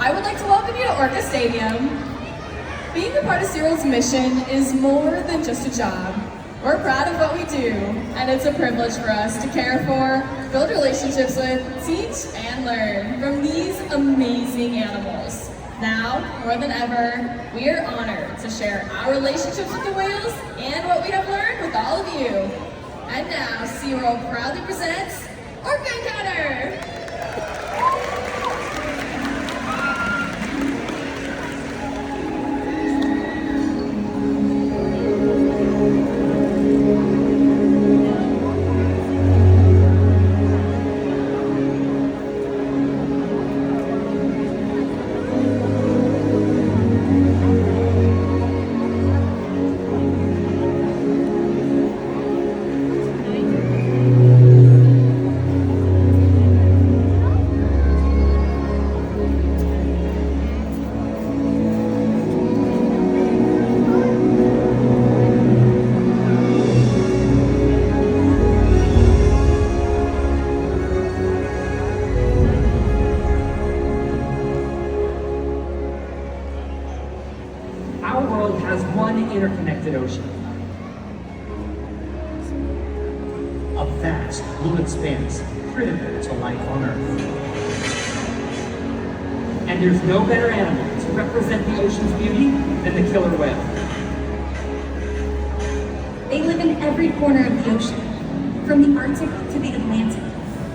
I would like to welcome you to Orca Stadium. Being a part of SeaWorld's mission is more than just a job. We're proud of what we do, and it's a privilege for us to care for, build relationships with, teach, and learn from these amazing animals. Now, more than ever, we are honored to share our relationships with the whales and what we have learned with all of you. And now, SeaWorld proudly presents Orca Encounter! Our world has one interconnected ocean. A vast blue expanse critical to life on Earth. And there's no better animal to represent the ocean's beauty than the killer whale. They live in every corner of the ocean, from the Arctic to the Atlantic,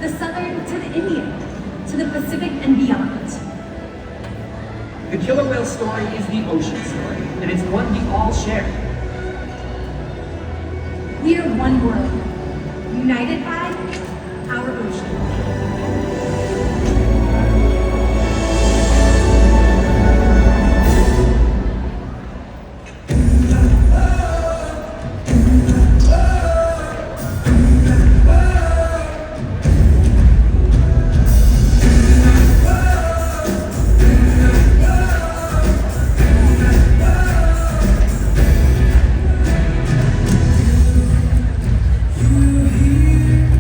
the Southern to the Indian, to the Pacific and beyond. The killer whale story is the ocean story, and it's one we all share. We are one world, united by our ocean. Here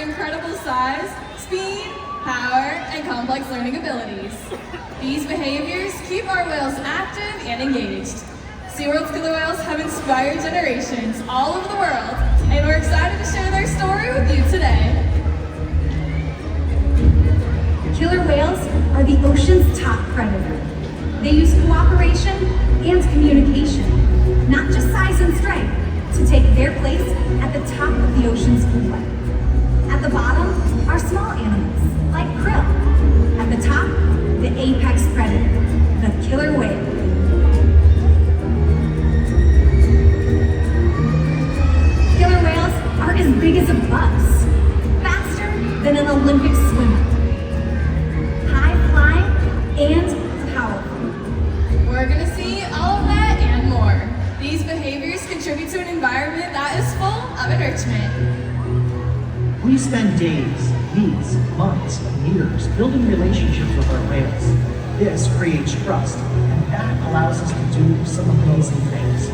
incredible size, speed, power, and complex learning abilities. These behaviors keep our whales active and engaged. SeaWorld's killer whales have inspired generations all over the world, and we're excited to share their story with you today. Killer whales are the ocean's top predator. They use cooperation and communication, not just size and strength, to take their place at the top of the ocean's food web. At the bottom are small animals, like krill. At the top, the apex predator, the killer whale. Killer whales are as big as a bus, faster than an Olympic swimmer, high-flying and powerful. We're gonna see all of that and more. These behaviors contribute to an environment that is full of enrichment. We spend days, weeks, months, and years building relationships with our whales. This creates trust, and that allows us to do some amazing things.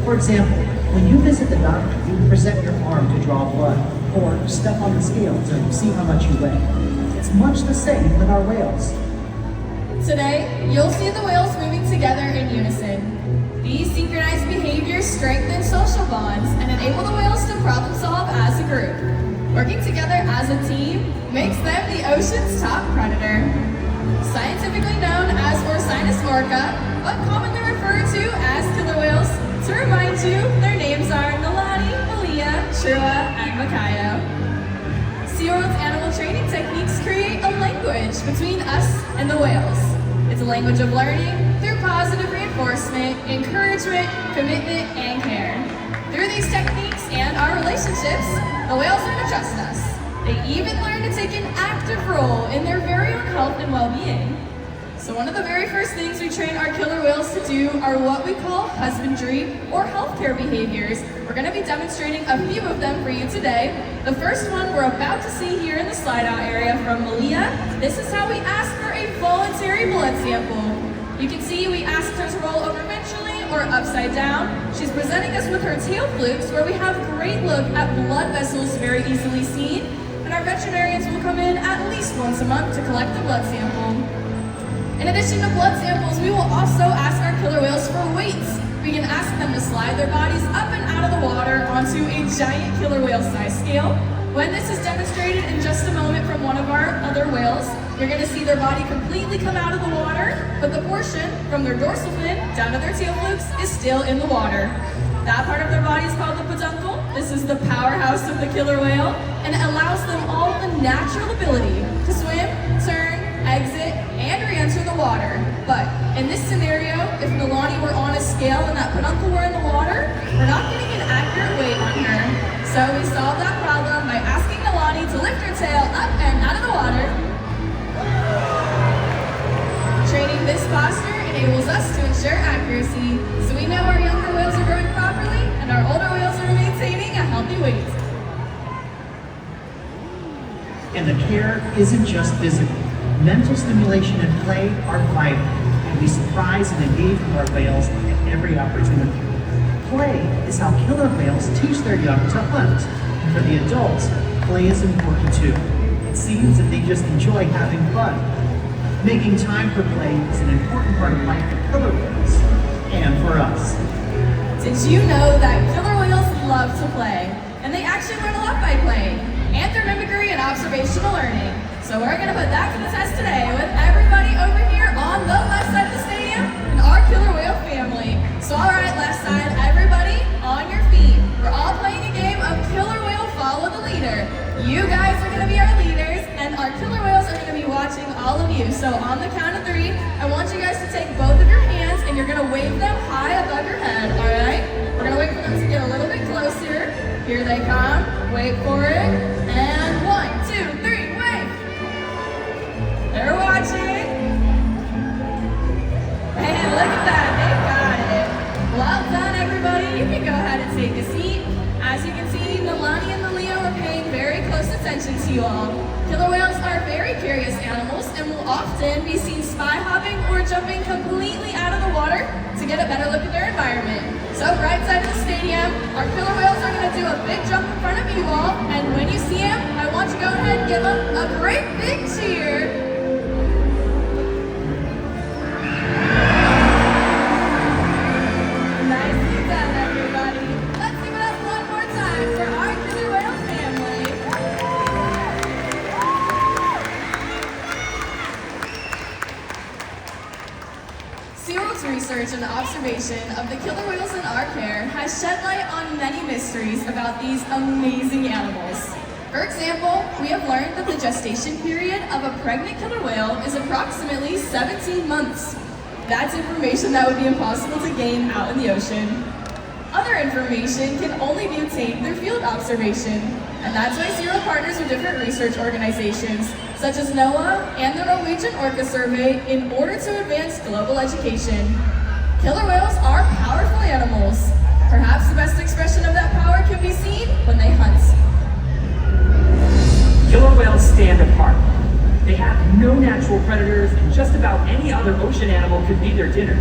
For example, when you visit the doctor, you present your arm to draw blood, or step on the scale to see how much you weigh. It's much the same with our whales. Today, you'll see the whales moving together in unison. These synchronized behaviors strengthen social bonds and enable the whales to problem solve as a group. Working together as a team makes them the ocean's top predator. Scientifically known as Orca, but commonly referred to as killer whales. To remind you, their names are Nalani, Malia, Shua, and Makayo. SeaWorld's animal training techniques create a language between us and the whales. It's a language of learning through positive reinforcement, encouragement, commitment, and care. Through these techniques and our relationships, the whales learn to trust us. They even learn to take an active role in their very own health and well-being. So one of the very first things we train our killer whales to do are what we call husbandry or healthcare behaviors. We're going to be demonstrating a few of them for you today. The first one we're about to see here in the slide out area from Malia. This is how we ask for a voluntary blood sample. You can see we asked her to roll over ventrally or upside down. She's presenting us with her tail flukes, where we have a great look at blood vessels very easily seen. And our veterinarians will come in at least once a month to collect the blood sample. In addition to blood samples, we will also ask our killer whales for weights. We can ask them to slide their bodies up and out of the water onto a giant killer whale size scale. When this is demonstrated in just a moment from one of our other whales, you're going to see their body completely come out of the water, but the portion from their dorsal fin down to their tail flukes is still in the water. That part of their body is called the peduncle. This is the powerhouse of the killer whale, and it allows them all the natural ability to swim, turn, exit, and re-enter the water. But in this scenario, if Nalani were on a scale and that peduncle were in the water, we're not getting an accurate weight on her. So we solved that problem by asking Nalani to lift her tail up and out of the water. Training this posture enables us to ensure accuracy, so we know our younger whales are growing properly and our older whales are maintaining a healthy weight. And the care isn't just physical. Mental stimulation and play are vital, and we surprise and engage with our whales at every opportunity. Play is how killer whales teach their young to hunt, and for the adults, play is important too. It seems that they just enjoy having fun. Making time for play is an important part of life for killer whales, and for us. Did you know that killer whales love to play? And they actually learn a lot by playing, and through mimicry and observational learning. So we're going to put that to the test today with everybody over here on the left side of the stadium and our killer whale family. So all right, left side, everybody on your feet. We're all playing a game of killer whale follow the leader. You guys are going to be our leaders, and our killer whales are going to be watching all of you. So on the count of 3, I want you guys to take both of your hands and you're going to wave them high above your head, all right? We're going to wait for them to get a little bit closer. Here they come. Wait for it. And 1, 2, 3, wave. They're watching. And look at that, they got it. Well done, everybody. You can go ahead and take a seat. As you can see, Nalani and Malia are paying very close attention to you all. Killer whales are very curious animals and will often be seen spy hopping or jumping completely out of the water to get a better look at their environment. So right side of the stadium, our killer whales are going to do a big jump in front of you all, and when you see them, I want you to go ahead and give them a great big cheer. Nicely done, everybody. Let's give it up one more time for our killer whale family. SeaWorld's research and observation of the killer whales in our care has shed light on many mysteries about these amazing animals. For example, we have learned that the gestation period of a pregnant killer whale is approximately 17 months. That's information that would be impossible to gain out in the ocean. Other information can only be obtained through field observation, and that's why SeaWorld partners with different research organizations, such as NOAA and the Norwegian Orca survey, in order to advance global education. Killer whales are powerful animals. Perhaps the best expression of that power can be seen when they hunt. Killer whales stand apart. They have no natural predators, and just about any other ocean animal could be their dinner.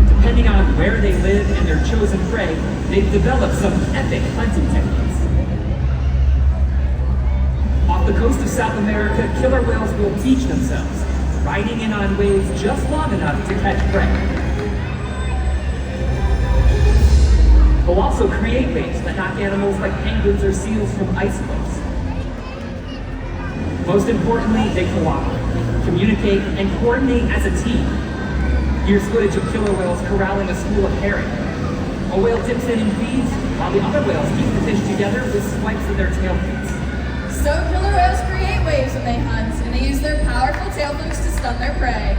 Depending on where they live and their chosen prey, they've developed some epic hunting techniques. Off the coast of South America, killer whales will teach themselves, riding in on waves just long enough to catch prey. They'll also create waves that knock animals like penguins or seals from ice floes. Most importantly, they cooperate, communicate, and coordinate as a team. Here's footage of killer whales corralling a school of herring. A whale dips in and feeds, while the other whales keep the fish together with swipes of their tail fins. So killer whales create waves when they hunt, and they use their powerful tail flukes to stun their prey.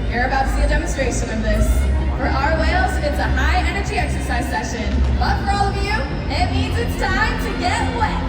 You're about to see a demonstration of this. For our whales, it's a high-energy exercise session. But for all of you, it means it's time to get wet.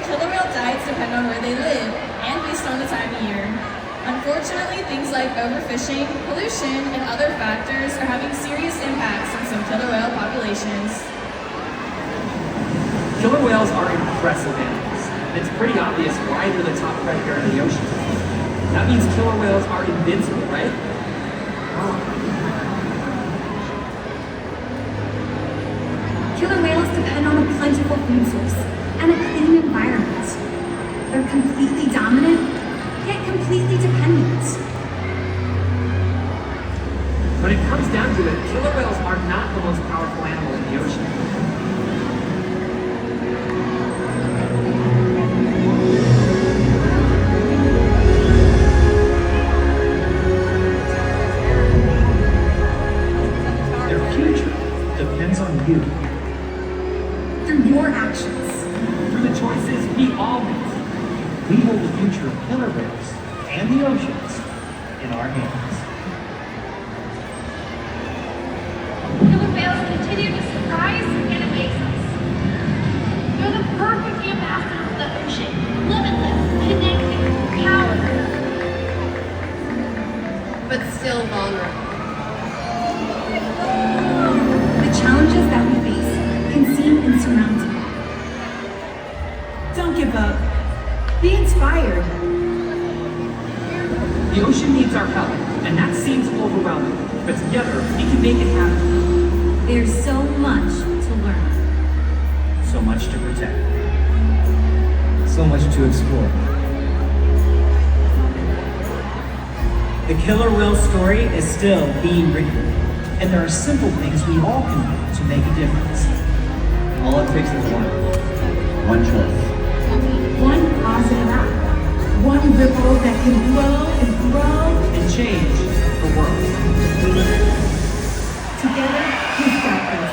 Killer whale diets depend on where they live and based on the time of year. Unfortunately, things like overfishing, pollution, and other factors are having serious impacts on some killer whale populations. Killer whales are impressive animals, and it's pretty obvious why they're the top predator in the ocean. That means killer whales are invincible, right? Killer whales depend on a plentiful food source and a clean environment. They're completely dominant, yet completely dependent. When it comes down to it, killer whales are not the most powerful animal in the ocean. Their future depends on you. Through your actions. Through the choices we all make. We hold the future of killer whales and the oceans in our hands. Killer whales continue to surprise and amaze us. They're the perfect ambassadors of the ocean, limitless, connected, powerful, but still vulnerable. The challenges that we face can seem insurmountable. Don't give up. Be inspired. The ocean needs our help, and that seems overwhelming. But together, we can make it happen. There's so much to learn. So much to protect. So much to explore. The killer whale story is still being written. And there are simple things we all can do to make a difference. All it takes is one. One choice. One positive act. One ripple that can grow and grow. And change the world. Together, we've got this.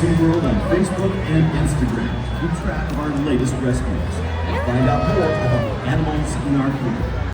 SeaWorld on Facebook and Instagram to keep track of our latest rescues. Find out more about animals in our pool.